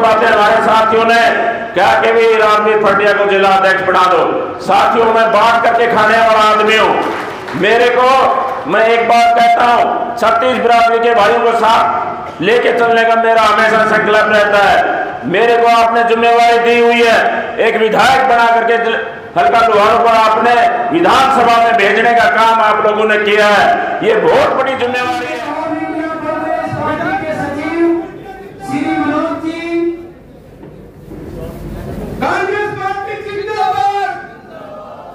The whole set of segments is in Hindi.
बातें हमारे साथियों ने क्या कि भी रामवीर फटिया को जिला अध्यक्ष बना दो। साथियों, मैं बात करके खाने वाला आदमी हूँ। मेरे को मैं एक बात कहता हूँ, 36 बिरादरी के भाइयों को साथ लेके चलने का मेरा हमेशा संकल्प रहता है। मेरे को आपने जिम्मेवारी दी हुई है, एक विधायक बना करके हल्का लोहारों को आपने विधानसभा में भेजने का काम आप लोगों ने किया है। ये बहुत बड़ी जिम्मेवारी है। कांग्रेस पार्टी जिंदाबाद,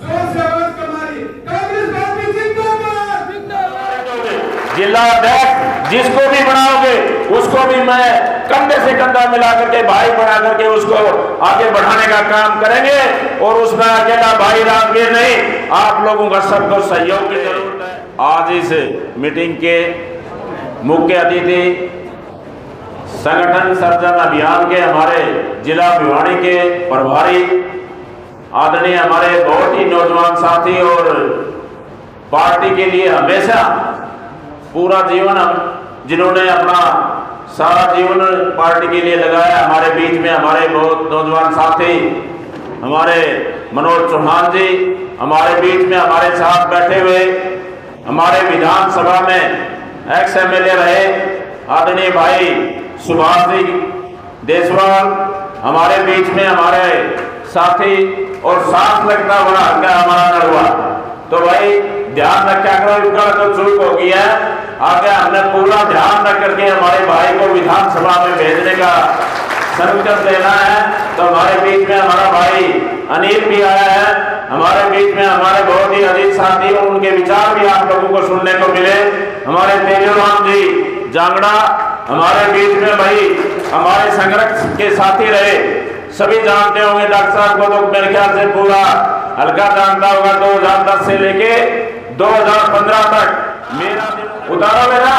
जोर से आवाज कमाई, कांग्रेस पार्टी जिंदाबाद, जिंदाबाद। जिला अध्यक्ष जिसको भी बनाओगे उसको भी मैं कंधे से कंधा मिला करके भाई बना करके उसको आगे बढ़ाने का काम करेंगे। और उसमें अकेला भाई रामवीर नहीं, आप लोगों का सबको सहयोग की जरूरत है। आज इस मीटिंग के मुख्य अतिथि संगठन सर्जन अभियान के हमारे जिला भिवाड़ी के प्रभारी आदरणीय हमारे बहुत ही नौजवान साथी और पार्टी के लिए हमेशा पूरा जीवन जिन्होंने अपना सारा जीवन पार्टी के लिए लगाया, हमारे बीच में हमारे बहुत नौजवान साथी हमारे मनोज चौहान जी हमारे बीच में हमारे साथ बैठे हुए, हमारे विधानसभा में एक्स एमएलए रहे आदरणीय भाई सुभाष जी देसवाल हमारे बीच में हमारे साथी और साथ लगता हुआ हमारा नड़वा। तो भाई ध्यान रखा करो, इनका तो चूक हो गया है। आगे हमने पूरा ध्यान रख करके हमारे भाई को विधानसभा में भेजने का संकल्प लेना है। तो हमारे बीच में हमारा भाई अनिल भी आया है, हमारे बीच में हमारे बहुत ही अजीज साथी और उनके विचार भी आप लोगों को सुनने को मिले। हमारे तेजोराम जी जांगड़ा हमारे बीच में भाई हमारे संघर्ष के साथी रहे, सभी जानते होंगे। डॉक्टर साहब को तो मेरे ख्याल से पूरा हल्का जानता होगा। 2010 से लेके 2015 तक मेरा उतारो मेरा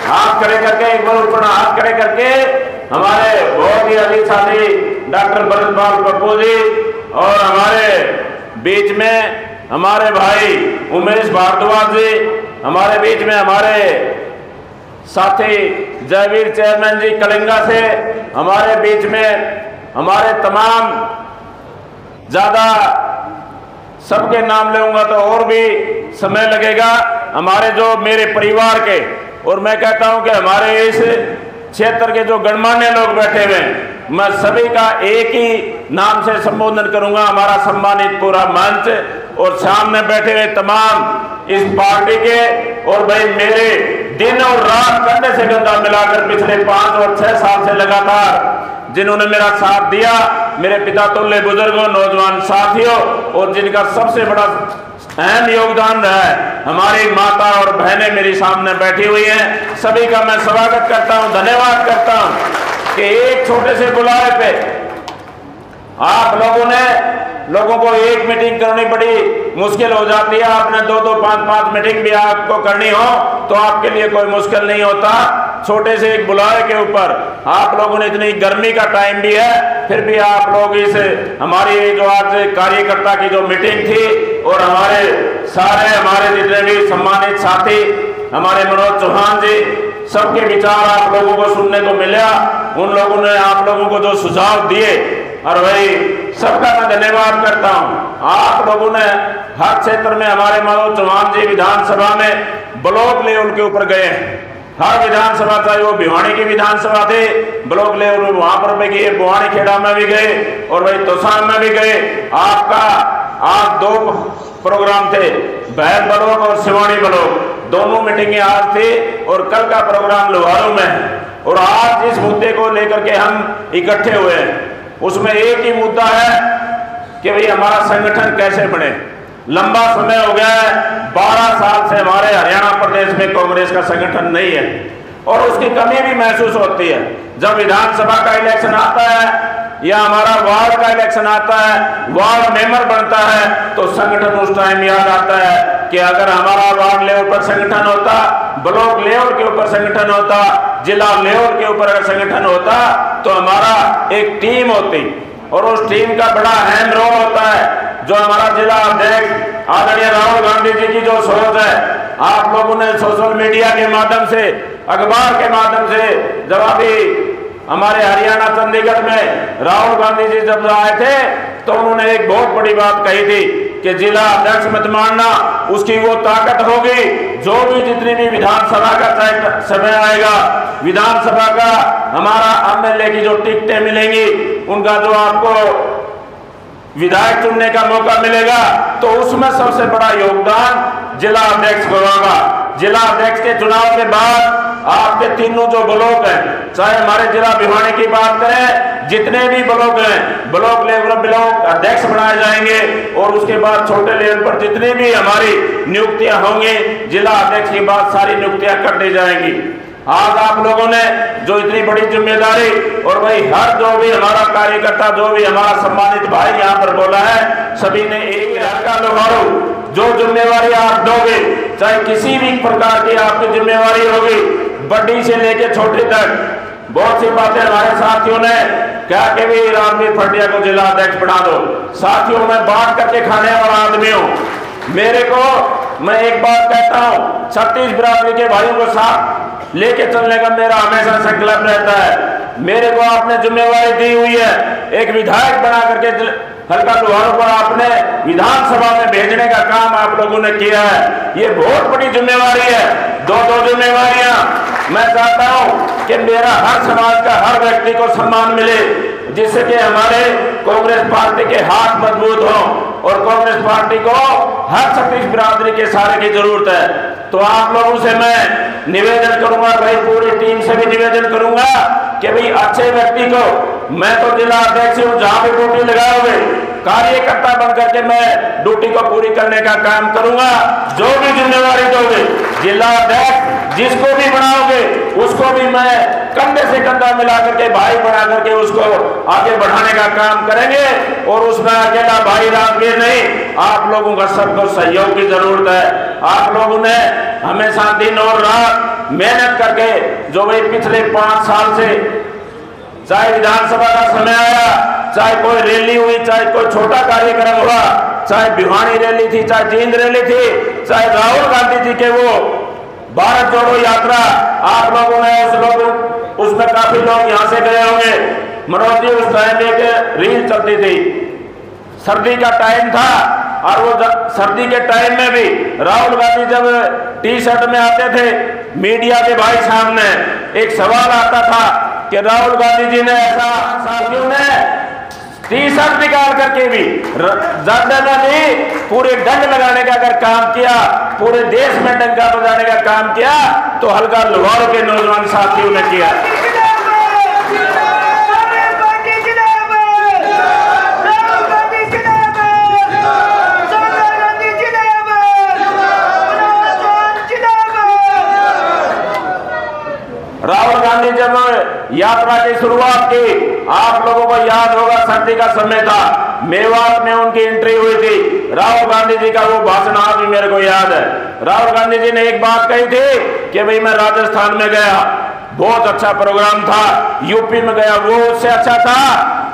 हाथ खड़े करके, एक बार ऊपर हाथ खड़े करके हमारे बहुत ही अजीज साथी डॉक्टर भरतपाल पप्पू जी और हमारे बीच में हमारे भाई उमेश भारद्वाज जी, हमारे बीच में हमारे साथी जयवीर चेयरमैन जी कलिंगा से, हमारे बीच में हमारे तमाम ज्यादा सबके नाम लूंगा तो और भी समय लगेगा। हमारे जो मेरे परिवार के और मैं कहता हूं कि हमारे इस क्षेत्र के जो गणमान्य लोग बैठे हुए हैं, मैं सभी का एक ही नाम से संबोधन करूंगा। हमारा सम्मानित पूरा मंच और सामने बैठे हुए तमाम इस पार्टी के और भाई मेरे दिन और रात कंधे से कंधा मिलाकर पिछले 5 और 6 साल से लगातार जिन्होंने मेरा साथ दिया, मेरे पिता तुल्य बुजुर्गों, नौजवान साथियों और जिनका सबसे बड़ा अहम योगदान रहा है, हमारी माता और बहनें मेरी सामने बैठी हुई हैं। सभी का मैं स्वागत करता हूं, धन्यवाद करता हूं कि एक छोटे से बुलावे पे आप लोगों को एक मीटिंग करनी बड़ी मुश्किल हो जाती है। आपने 2-2, 5-5 मीटिंग भी आपको करनी हो तो आपके लिए कोई मुश्किल नहीं होता। छोटे से एक बुलावे के ऊपर आप लोगों ने, इतनी गर्मी का टाइम भी है, फिर भी आप लोग इस हमारी जो आज कार्यकर्ता की जो मीटिंग थी और हमारे जितने भी सम्मानित साथी हमारे मनोज चौहान जी, सबके विचार आप लोगों को सुनने को मिला। उन लोगों ने आप लोगों को जो सुझाव दिए और भाई सबका मैं धन्यवाद करता हूं। आप लोगों ने हर क्षेत्र में हमारे मनोज चौहान जी विधानसभा में ब्लॉक लेवल के ऊपर गए हैं। हर विधानसभा, चाहे वो भिवाड़ी की विधानसभा थे, ब्लॉक लेवल वहां पर भी गए, बुआनी खेड़ा में भी गए और भाई तोसाम में भी गए। आज 2 प्रोग्राम थे, बैल ब्लॉक और सिवानी ब्लॉक, दोनों मीटिंगें आज थी और कल का प्रोग्राम लोहारों में है। और आज जिस मुद्दे को लेकर के हम इकट्ठे हुए हैं उसमें एक ही मुद्दा है कि भाई हमारा संगठन कैसे बने। लंबा समय हो गया है, 12 साल से हमारे हरियाणा प्रदेश में कांग्रेस का संगठन नहीं है और उसकी कमी भी महसूस होती है। जब विधानसभा का इलेक्शन आता है या हमारा वार्ड का इलेक्शन आता है, वार्ड मेंबर बनता है तो संगठन उस टाइम याद आता है कि अगर हमारा वार्ड लेवल पर संगठन होता, ब्लॉक लेवल के ऊपर संगठन होता, जिला लेवल के ऊपर अगर संगठन होता तो हमारा एक टीम होती और उस टीम का बड़ा अहम रोल होता है। जो हमारा जिला अध्यक्ष आदरणीय राहुल गांधी जी की जो सोच है, आप लोगों ने सोशल मीडिया के माध्यम से, अखबार के माध्यम से जब अभी हमारे हरियाणा चंडीगढ़ में राहुल गांधी जी जब आए थे तो उन्होंने एक बहुत बड़ी बात कही थी कि जिला अध्यक्ष मत मानना, उसकी वो ताकत होगी जो भी जितनी भी विधानसभा का समय आएगा, विधानसभा का हमारा एमएलए की जो टिकटें मिलेंगी, उनका जो आपको विधायक चुनने का मौका मिलेगा, तो उसमें सबसे बड़ा योगदान जिला अध्यक्ष को होगा। जिला अध्यक्ष के चुनाव के बाद आपके तीनों जो ब्लॉक हैं, चाहे हमारे जिला भिवानी की बात करें, जितने भी ब्लॉक हैं, ब्लॉक लेवल ब्लॉक अध्यक्ष बनाए जाएंगे और उसके बाद छोटे लेवल पर जितनी भी हमारी नियुक्तियां होंगी, जिला अध्यक्ष के बाद सारी नियुक्तियां कर दी जाएंगी। आज आप लोगों ने जो इतनी बड़ी जिम्मेदारी, और भाई हर जो भी हमारा कार्यकर्ता, जो भी हमारा सम्मानित भाई यहाँ पर बोला है, सभी ने एक हल्का लोहारू जो जिम्मेवारी आप दोगे, चाहे किसी भी प्रकार की आपकी जिम्मेवारी होगी, बड़ी से लेके छोटी तक, बहुत सी बातें हमारे साथियों ने क्या कि भी राजवीर फटिया को जिला अध्यक्ष बना दो। साथियों, मैं बात करके खाने वाला आदमी हूँ। मेरे को मैं एक बात कहता हूँ, 36 बिरादरी के भाइयों को साथ लेके चलने का मेरा हमेशा संकल्प रहता है। मेरे को आपने जिम्मेवारी दी हुई है, एक विधायक बना करके हल्का लोहारों को आपने विधानसभा में भेजने का काम आप लोगों ने किया है। ये बहुत बड़ी जिम्मेवारी है, दो जिम्मेवारियां। मैं चाहता हूं कि मेरा हर समाज का हर व्यक्ति को सम्मान मिले, जिससे कि हमारे कांग्रेस पार्टी के हाथ मजबूत हों और कांग्रेस पार्टी को हर 36 बिरादरी के सहारे की जरूरत है। तो आप लोगों से मैं निवेदन करूंगा, भाई पूरी टीम से भी निवेदन करूंगा कि भाई अच्छे व्यक्ति को, मैं तो जिला अध्यक्ष हूँ, जहां भी ड्यूटी लगाओगे कार्यकर्ता बन करके मैं ड्यूटी को पूरी करने का काम करूंगा। जो भी जिम्मेवारी दोगे, जिला अध्यक्ष जिसको भी बनाओगे उसको भी मैं कंधे से कंधा मिला करके भाई बना करके उसको आगे बढ़ाने का काम करेंगे। और उसमें अकेला भाई राजवीर नहीं, आप लोगों का सबको सहयोग की जरूरत है। आप लोगों ने हमेशा दिन और रात मेहनत करके, जो भाई पिछले 5 साल से, चाहे विधानसभा का समय आया, चाहे कोई रैली हुई, चाहे कोई छोटा कार्यक्रम हुआ, चाहे भिवानी रैली थी, चाहे जींद रैली थी, चाहे राहुल गांधी जी के वो भारत जोड़ो यात्रा, आप लोगों ने उसमें काफी लोग यहाँ से गए होंगे। मनोज जी, उस टाइम एक रील चलती थी, सर्दी का टाइम था, और वो सर्दी के टाइम में भी राहुल गांधी जब टी शर्ट में आते थे, मीडिया के भाई सामने एक सवाल आता था कि राहुल गांधी जी ने ऐसा, साथियों ने टी शर्ट निकाल करके भी ज्यादा नहीं, पूरे डंड लगाने का अगर काम किया, पूरे देश में डंका बजाने का काम किया, तो हल्का लोहारों के नौजवान साथियों ने किया। राहुल गांधी जब यात्रा की शुरुआत की, आप लोगों को याद होगा सर्दी का समय था, मेवात में उनकी एंट्री हुई थी। राहुल गांधी जी का वो भाषण आज भी मेरे को याद है। राहुल गांधी जी ने एक बात कही थी कि भाई मैं राजस्थान में गया, बहुत अच्छा प्रोग्राम था, यूपी में गया, वो उससे अच्छा था,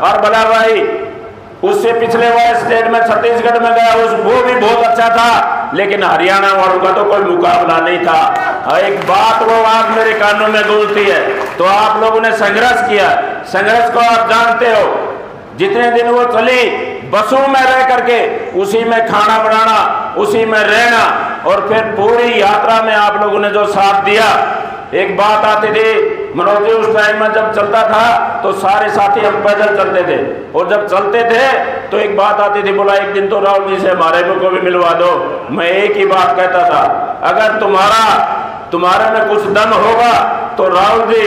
और भला भाई उससे पिछले वाले स्टेट में छत्तीसगढ़ में गया, वो भी बहुत अच्छा था, लेकिन हरियाणा वालों का तो कोई मुकाबला नहीं था। एक बात वो आज मेरे कानों में गूंजती है, तो आप लोगों ने संघर्ष किया, संघर्ष को आप जानते हो, जितने दिन वो चली, बसों में रह करके उसी में खाना बनाना, उसी में रहना, और फिर पूरी यात्रा में आप लोगों ने जो साथ दिया। एक बात आती थी मनोज जी, उस टाइम में जब चलता था तो सारे साथी हम पैदल चलते थे, और जब चलते थे तो एक बात आती थी, बोला एक दिन तो राहुल जी से हमारे को भी मिलवा दो। मैं एक ही बात कहता था, अगर तुम्हारे में कुछ दम होगा तो राहुल जी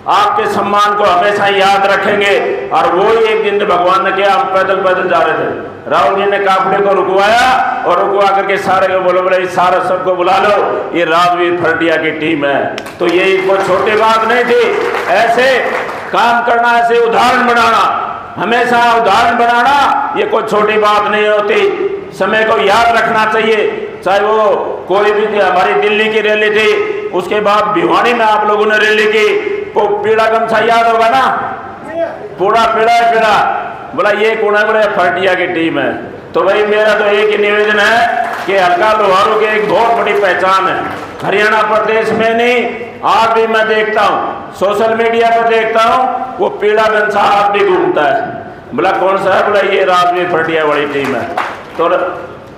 आपके सम्मान को हमेशा याद रखेंगे। और वो ही एक दिन भगवान ने किया, हम पैदल जा रहे थे, राहुल जी ने काफले को रुकवाया, और रुकवा करके सारे को बोले सारा सबको बुला लो, ये राजवीर फटिया की टीम है। तो ये कोई छोटी बात नहीं थी, ऐसे काम करना, ऐसे उदाहरण बनाना, हमेशा उदाहरण बनाना, ये कोई छोटी बात नहीं होती। समय को याद रखना चाहिए, चाहे वो कोई भी थी, हमारी दिल्ली की रैली थी, उसके बाद भिवानी में आप लोगों ने रैली की, वो पीड़ा गमछा याद होगा ना, पूरा पीड़ा बोला ये कौन है? बोला फर्टिया की टीम है। तो भाई मेरा तो एक ही निवेदन है कि हल्का लोहारू की एक बहुत बड़ी पहचान है हरियाणा प्रदेश में नहीं, आज भी मैं देखता हूँ सोशल मीडिया पर देखता हूँ वो पीड़ा बंसा आज भी घूमता है। बोला कौन सा है? बोला ये राजवीर फटिया वाली टीम है। तो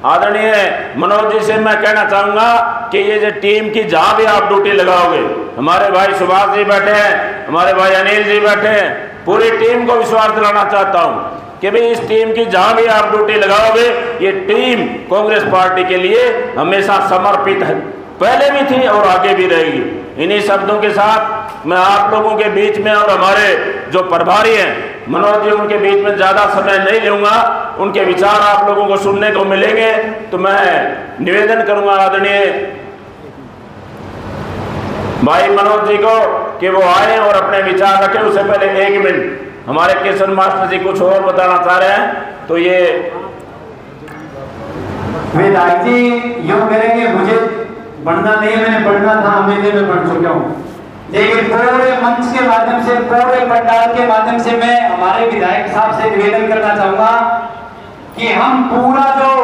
आदरणीय मनोज जी से मैं कहना चाहूँगा कि ये जो टीम की जहाँ भी आप ड्यूटी लगाओगे, हमारे भाई सुभाष जी बैठे हैं, हमारे भाई अनिल जी बैठे हैं, पूरी टीम को विश्वास दिलाना चाहता हूँ कि भाई इस टीम की जहाँ भी आप ड्यूटी लगाओगे, ये टीम कांग्रेस पार्टी के लिए हमेशा समर्पित है, पहले भी थी और आगे भी रहेगी। इन्हीं शब्दों के साथ मैं आप लोगों के बीच में और हमारे जो प्रभारी हैं मनोज जी, उनके बीच में ज़्यादा समय नहीं लूँगा, उनके विचार आप लोगों को सुनने को मिलेंगे। तो मैं निवेदन करूँगा आदरणीय भाई मनोज जी को कि वो आए और अपने विचार रखें। उससे पहले 1 मिनट हमारे किशन मास्टर जी कुछ और बताना चाह रहे हैं। तो ये विधायक जी यूँ करेंगे, मुझे बढ़ना नहीं, मैंने पढ़ना था, अमेठी में पढ़ चुका हूँ, लेकिन पूरे मंच के माध्यम से, पूरे पंडाल के माध्यम से मैं हमारे विधायक साहब से निवेदन करना चाहूंगा कि हम पूरा जो